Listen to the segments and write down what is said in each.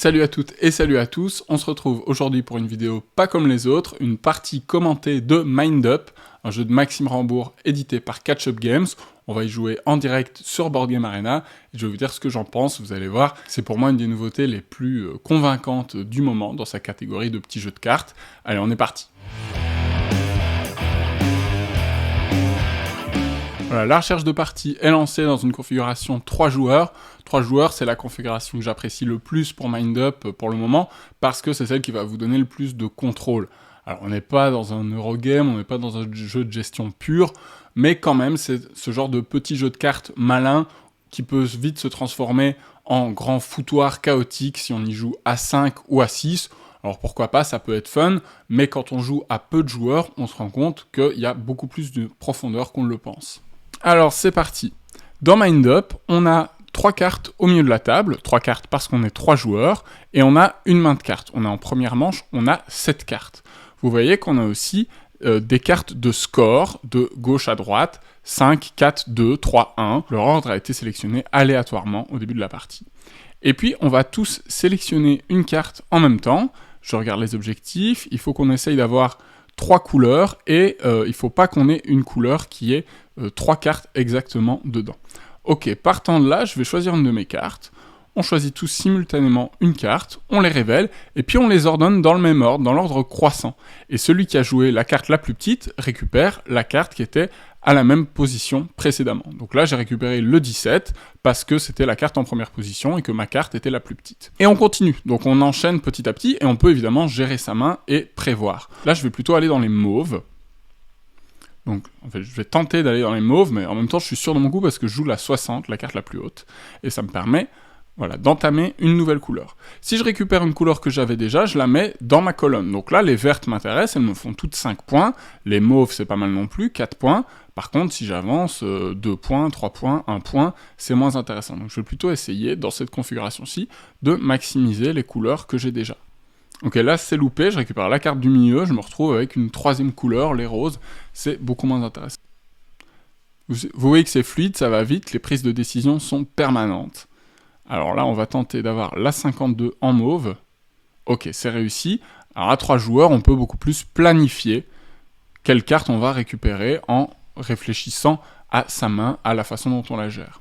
Salut à toutes et salut à tous, on se retrouve aujourd'hui pour une vidéo pas comme les autres, une partie commentée de Mind Up, un jeu de Maxime Rambourg édité par Catch Up Games. On va y jouer en direct sur Board Game Arena, et je vais vous dire ce que j'en pense, vous allez voir, c'est pour moi une des nouveautés les plus convaincantes du moment dans sa catégorie de petits jeux de cartes. Allez, on est parti. Voilà, la recherche de partie est lancée dans une configuration 3 joueurs. 3 joueurs, c'est la configuration que j'apprécie le plus pour Mind Up pour le moment, parce que c'est celle qui va vous donner le plus de contrôle. Alors on n'est pas dans un Eurogame, on n'est pas dans un jeu de gestion pur, mais quand même c'est ce genre de petit jeu de cartes malin qui peut vite se transformer en grand foutoir chaotique si on y joue à 5 ou à 6. Alors pourquoi pas, ça peut être fun, mais quand on joue à peu de joueurs, on se rend compte qu'il y a beaucoup plus de profondeur qu'on ne le pense. Alors c'est parti. Dans Mind Up, on a 3 cartes au milieu de la table, 3 cartes parce qu'on est 3 joueurs, et on a une main de cartes. On a en première manche, on a 7 cartes. Vous voyez qu'on a aussi des cartes de score, de gauche à droite, 5, 4, 2, 3, 1. Leur ordre a été sélectionné aléatoirement au début de la partie. Et puis on va tous sélectionner une carte en même temps. Je regarde les objectifs, il faut qu'on essaye d'avoir 3 couleurs, et il ne faut pas qu'on ait une couleur qui ait 3 cartes exactement dedans. Ok, partant de là, je vais choisir une de mes cartes. On choisit tous simultanément une carte, on les révèle, et puis on les ordonne dans le même ordre, dans l'ordre croissant. Et celui qui a joué la carte la plus petite récupère la carte qui était à la même position précédemment. Donc là, j'ai récupéré le 17, parce que c'était la carte en première position, et que ma carte était la plus petite. Et on continue, donc on enchaîne petit à petit, et on peut évidemment gérer sa main et prévoir. Là, je vais plutôt aller dans les mauves. Donc, en fait, je vais tenter d'aller dans les mauves, mais en même temps, je suis sûr de mon coup parce que je joue la 60, la carte la plus haute, et ça me permet, voilà, d'entamer une nouvelle couleur. Si je récupère une couleur que j'avais déjà, je la mets dans ma colonne. Donc là, les vertes m'intéressent, elles me font toutes 5 points, les mauves, c'est pas mal non plus, 4 points. Par contre, si j'avance 2 points, 3 points, 1 point, c'est moins intéressant. Donc je vais plutôt essayer, dans cette configuration-ci, de maximiser les couleurs que j'ai déjà. Ok, là c'est loupé, je récupère la carte du milieu, je me retrouve avec une troisième couleur, les roses, c'est beaucoup moins intéressant. Vous voyez que c'est fluide, ça va vite, les prises de décision sont permanentes. Alors là, on va tenter d'avoir la 52 en mauve. Ok, c'est réussi. Alors à 3 joueurs, on peut beaucoup plus planifier quelle carte on va récupérer en réfléchissant à sa main, à la façon dont on la gère.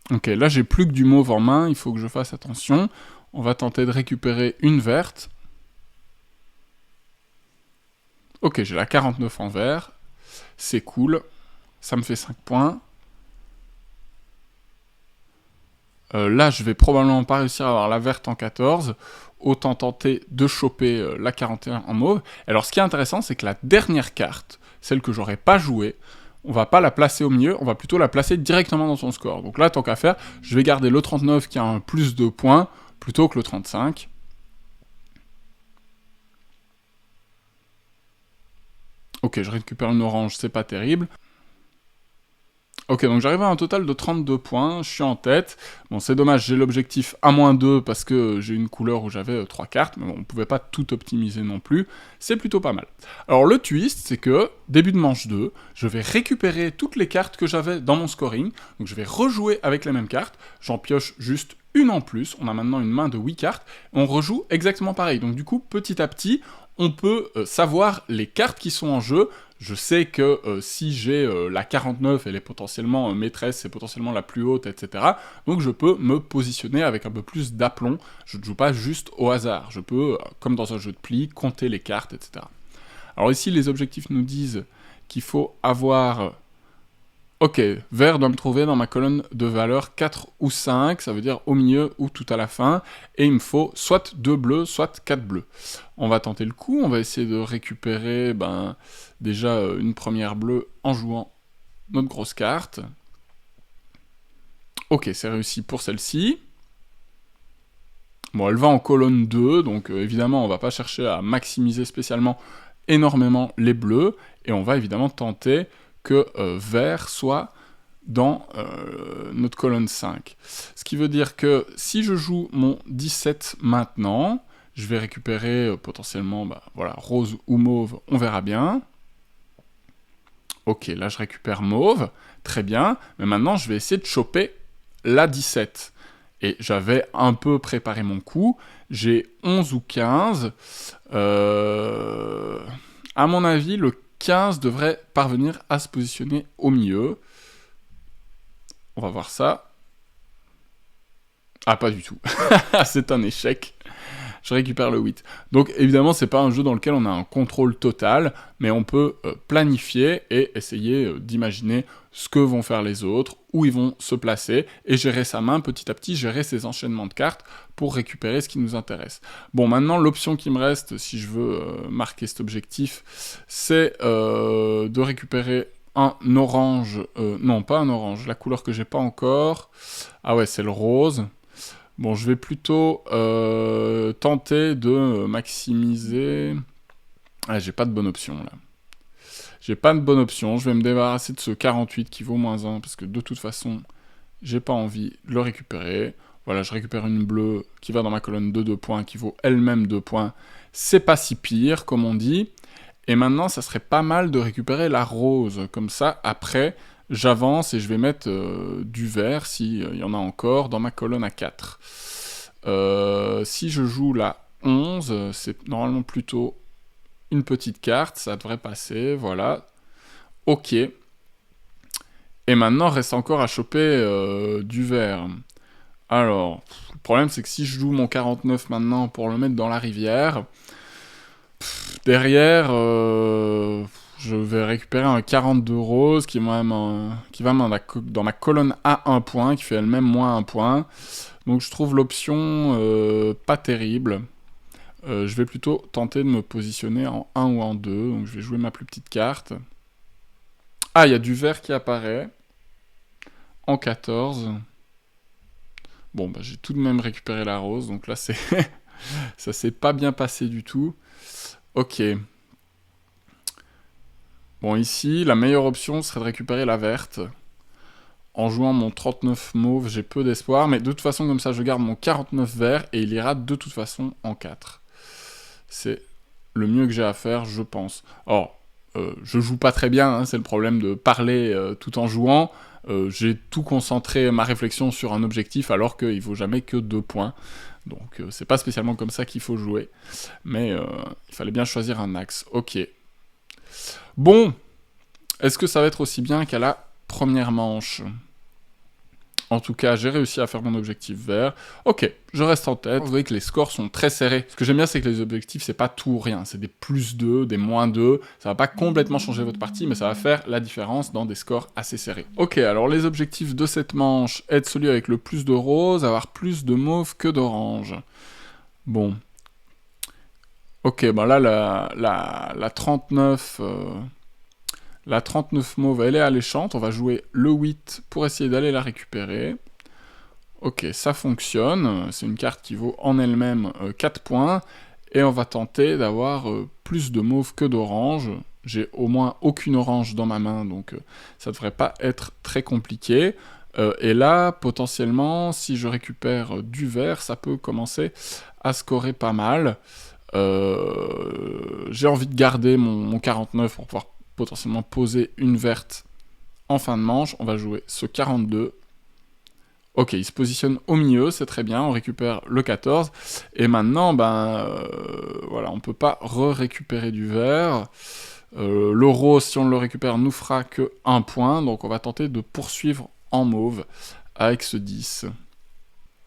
Ok, là j'ai plus que du mauve en main, il faut que je fasse attention. On va tenter de récupérer une verte. Ok, j'ai la 49 en vert. C'est cool. Ça me fait 5 points. Là, je vais probablement pas réussir à avoir la verte en 14. Autant tenter de choper la 41 en mauve. Alors, ce qui est intéressant, c'est que la dernière carte, celle que j'aurais pas jouée, on va pas la placer au milieu, on va plutôt la placer directement dans son score. Donc là, tant qu'à faire, je vais garder le 39 qui a un plus de points, plutôt que le 35. Ok, je récupère une orange, c'est pas terrible. Ok, donc j'arrive à un total de 32 points, je suis en tête. Bon, c'est dommage, j'ai l'objectif à -2 parce que j'ai une couleur où j'avais 3 cartes, mais bon, on pouvait pas tout optimiser non plus. C'est plutôt pas mal. Alors le twist, c'est que, début de manche 2, je vais récupérer toutes les cartes que j'avais dans mon scoring, donc je vais rejouer avec les mêmes cartes, j'en pioche juste une en plus, on a maintenant une main de 8 cartes, on rejoue exactement pareil. Donc du coup, petit à petit, on peut savoir les cartes qui sont en jeu. Je sais que si j'ai la 49, elle est potentiellement maîtresse, c'est potentiellement la plus haute, etc. Donc je peux me positionner avec un peu plus d'aplomb. Je ne joue pas juste au hasard. Je peux, comme dans un jeu de pli, compter les cartes, etc. Alors ici, les objectifs nous disent qu'il faut avoir... Ok, vert doit me trouver dans ma colonne de valeur 4 ou 5, ça veut dire au milieu ou tout à la fin, et il me faut soit 2 bleus, soit 4 bleus. On va tenter le coup, on va essayer de récupérer déjà une première bleue en jouant notre grosse carte. Ok, c'est réussi pour celle-ci. Bon, elle va en colonne 2, donc évidemment on va pas chercher à maximiser spécialement énormément les bleus, et on va évidemment tenter que vert soit dans notre colonne 5. Ce qui veut dire que si je joue mon 17 maintenant, je vais récupérer potentiellement voilà, rose ou mauve, on verra bien. Ok, là je récupère mauve, très bien, mais maintenant je vais essayer de choper la 17. Et j'avais un peu préparé mon coup, j'ai 11 ou 15. À mon avis, le 15 devrait parvenir à se positionner au milieu. On va voir ça. Ah, pas du tout. C'est un échec. Je récupère le 8. Donc évidemment, c'est pas un jeu dans lequel on a un contrôle total, mais on peut planifier et essayer d'imaginer ce que vont faire les autres, où ils vont se placer, et gérer sa main petit à petit, gérer ses enchaînements de cartes pour récupérer ce qui nous intéresse. Bon, maintenant, l'option qui me reste, si je veux marquer cet objectif, c'est de récupérer un orange, non, pas un orange, la couleur que j'ai pas encore. Ah ouais, c'est le rose. Bon, je vais plutôt tenter de maximiser... Ah, j'ai pas de bonne option, là. J'ai pas de bonne option, je vais me débarrasser de ce 48 qui vaut -1, parce que de toute façon, j'ai pas envie de le récupérer. Voilà, je récupère une bleue qui va dans ma colonne de 2 points, qui vaut elle-même 2 points. C'est pas si pire, comme on dit. Et maintenant, ça serait pas mal de récupérer la rose. Comme ça, après, j'avance et je vais mettre du vert, s'il y en a encore, dans ma colonne à 4. Si je joue la 11, c'est normalement plutôt une petite carte, ça devrait passer, voilà. Ok. Et maintenant, reste encore à choper du vert. Alors, le problème, c'est que si je joue mon 49 maintenant pour le mettre dans la rivière, derrière, je vais récupérer un 42 rose qui va dans ma colonne à 1 point, qui fait elle-même -1 point. Donc je trouve l'option pas terrible. Je vais plutôt tenter de me positionner en 1 ou en 2. Donc je vais jouer ma plus petite carte. Ah, il y a du vert qui apparaît. En 14. Bon, bah j'ai tout de même récupéré la rose. Donc là, c'est ça s'est pas bien passé du tout. Ok. Bon, ici, la meilleure option serait de récupérer la verte. En jouant mon 39 mauve, j'ai peu d'espoir, mais de toute façon, comme ça, je garde mon 49 vert, et il ira de toute façon en 4. C'est le mieux que j'ai à faire, je pense. Or, je joue pas très bien, hein, c'est le problème de parler tout en jouant. J'ai tout concentré ma réflexion sur un objectif, alors qu'il vaut jamais que 2 points. Donc, c'est pas spécialement comme ça qu'il faut jouer. Mais il fallait bien choisir un axe. Ok. Bon, est-ce que ça va être aussi bien qu'à la première manche ? En tout cas, j'ai réussi à faire mon objectif vert. Ok, je reste en tête. Vous voyez que les scores sont très serrés. Ce que j'aime bien, c'est que les objectifs, c'est pas tout ou rien. C'est des +2, des -2. Ça va pas complètement changer votre partie, mais ça va faire la différence dans des scores assez serrés. Ok, alors les objectifs de cette manche, être celui avec le plus de rose, avoir plus de mauve que d'orange. Bon. Ok, ben là, la 39... La 39 mauve, elle est alléchante, on va jouer le 8 pour essayer d'aller la récupérer. Ok, ça fonctionne, c'est une carte qui vaut en elle-même 4 points, et on va tenter d'avoir plus de mauve que d'orange. J'ai au moins aucune orange dans ma main, donc ça devrait pas être très compliqué. Et là, potentiellement, si je récupère du vert, ça peut commencer à scorer pas mal. J'ai envie de garder mon 49 pour pouvoir potentiellement poser une verte en fin de manche. On va jouer ce 42. Ok, il se positionne au milieu, c'est très bien, on récupère le 14. Et maintenant, voilà, on peut pas récupérer du vert. Le rose, si on le récupère, nous fera que 1 point, donc on va tenter de poursuivre en mauve avec ce 10.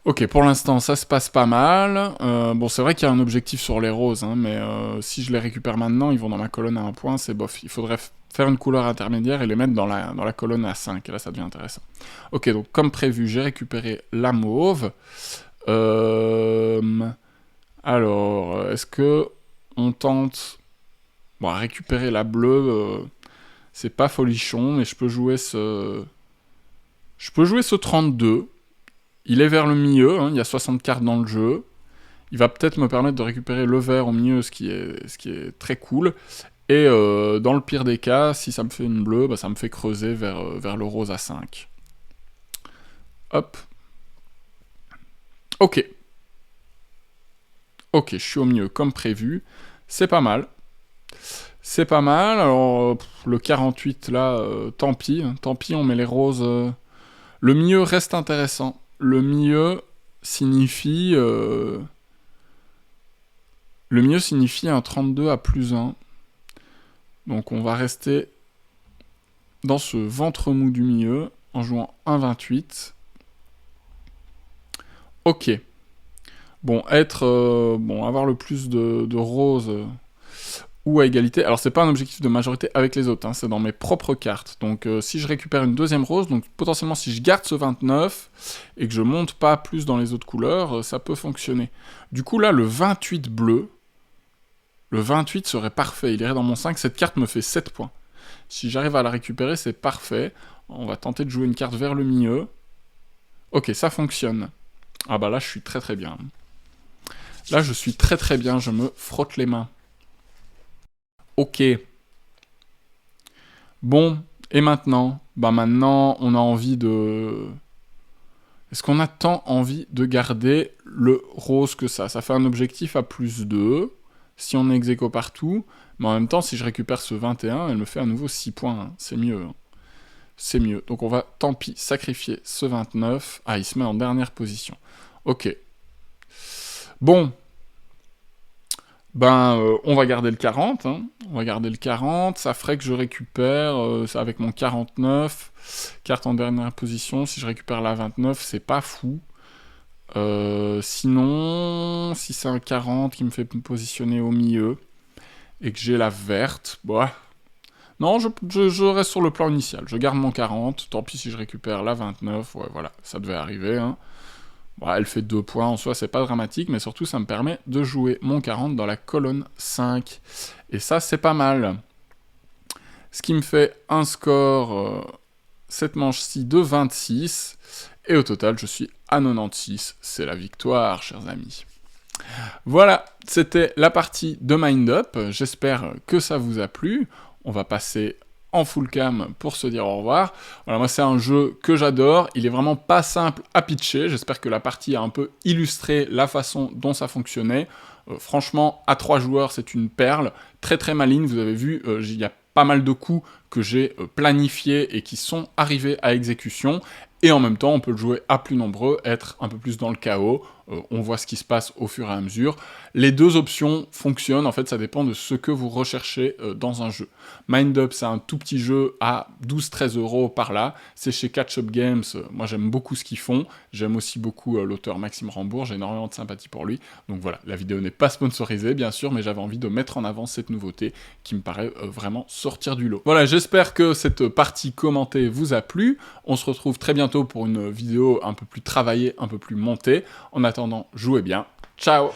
Ok, pour l'instant, ça se passe pas mal. Bon, c'est vrai qu'il y a un objectif sur les roses, hein, mais si je les récupère maintenant, ils vont dans ma colonne à 1 point, c'est bof. Il faudrait faire une couleur intermédiaire et les mettre dans la colonne à 5, et là, ça devient intéressant. Ok, donc comme prévu, j'ai récupéré la mauve. Alors, est-ce que on tente... Bon, à récupérer la bleue, c'est pas folichon, mais je peux jouer ce... Je peux jouer ce 32. Il est vers le milieu, hein, il y a 60 cartes dans le jeu. Il va peut-être me permettre de récupérer le vert au milieu, ce qui est très cool. Et dans le pire des cas, si ça me fait une bleue, ça me fait creuser vers le rose à 5. Hop. Ok. Ok, je suis au milieu comme prévu. C'est pas mal. C'est pas mal. Alors, le 48, là, tant pis. Tant pis, on met les roses. Le milieu reste intéressant. Le milieu signifie... Le milieu signifie un 32 à +1. Donc on va rester dans ce ventre mou du milieu en jouant un 28. Ok. Bon, avoir le plus de roses ou à égalité. Alors c'est pas un objectif de majorité avec les autres, hein, c'est dans mes propres cartes. Donc si je récupère une deuxième rose, donc potentiellement si je garde ce 29 et que je monte pas plus dans les autres couleurs, ça peut fonctionner. Du coup là, le 28 bleu, le 28 serait parfait, il irait dans mon 5, cette carte me fait 7 points. Si j'arrive à la récupérer, c'est parfait. On va tenter de jouer une carte vers le milieu. Ok, ça fonctionne. Ah bah là, je suis très très bien. Là, je suis très très bien, je me frotte les mains. Ok. Bon, et maintenant? Bah maintenant, on a envie de... Est-ce qu'on a tant envie de garder le rose que ça? Ça fait un objectif à +2, si on est ex aequo partout, mais en même temps, si je récupère ce 21, elle me fait à nouveau 6 points, hein. C'est mieux. Hein. C'est mieux. Donc on va, tant pis, sacrifier ce 29. Ah, il se met en dernière position. Ok. Bon. On va garder le 40. Hein. On va garder le 40. Ça ferait que je récupère, avec mon 49, carte en dernière position. Si je récupère la 29, c'est pas fou. Sinon, si c'est un 40 qui me fait me positionner au milieu, et que j'ai la verte, bah... Non, je reste sur le plan initial. Je garde mon 40, tant pis si je récupère la 29, ouais, voilà, ça devait arriver, hein. Bon, elle fait 2 points en soi, c'est pas dramatique, mais surtout ça me permet de jouer mon 40 dans la colonne 5. Et ça, c'est pas mal. Ce qui me fait un score, cette manche-ci, de 26. Et au total, je suis à 96. C'est la victoire, chers amis. Voilà, c'était la partie de Mind Up. J'espère que ça vous a plu. On va passer en full cam pour se dire au revoir. Voilà, moi c'est un jeu que j'adore, il est vraiment pas simple à pitcher, j'espère que la partie a un peu illustré la façon dont ça fonctionnait. Franchement, à 3 joueurs, c'est une perle, très très maligne, vous avez vu, il y a pas mal de coups que j'ai planifiés et qui sont arrivés à exécution, et en même temps, on peut le jouer à plus nombreux, être un peu plus dans le chaos, on voit ce qui se passe au fur et à mesure. Les deux options fonctionnent, en fait, ça dépend de ce que vous recherchez dans un jeu. Mind Up, c'est un tout petit jeu à 12-13 € par là, c'est chez Catch Up Games, moi j'aime beaucoup ce qu'ils font, j'aime aussi beaucoup l'auteur Maxime Rambourg, j'ai énormément de sympathie pour lui, donc voilà, la vidéo n'est pas sponsorisée, bien sûr, mais j'avais envie de mettre en avant cette nouveauté qui me paraît vraiment sortir du lot. Voilà, j'espère que cette partie commentée vous a plu, on se retrouve très bientôt pour une vidéo un peu plus travaillée, un peu plus montée. En attendant, jouez bien. Ciao!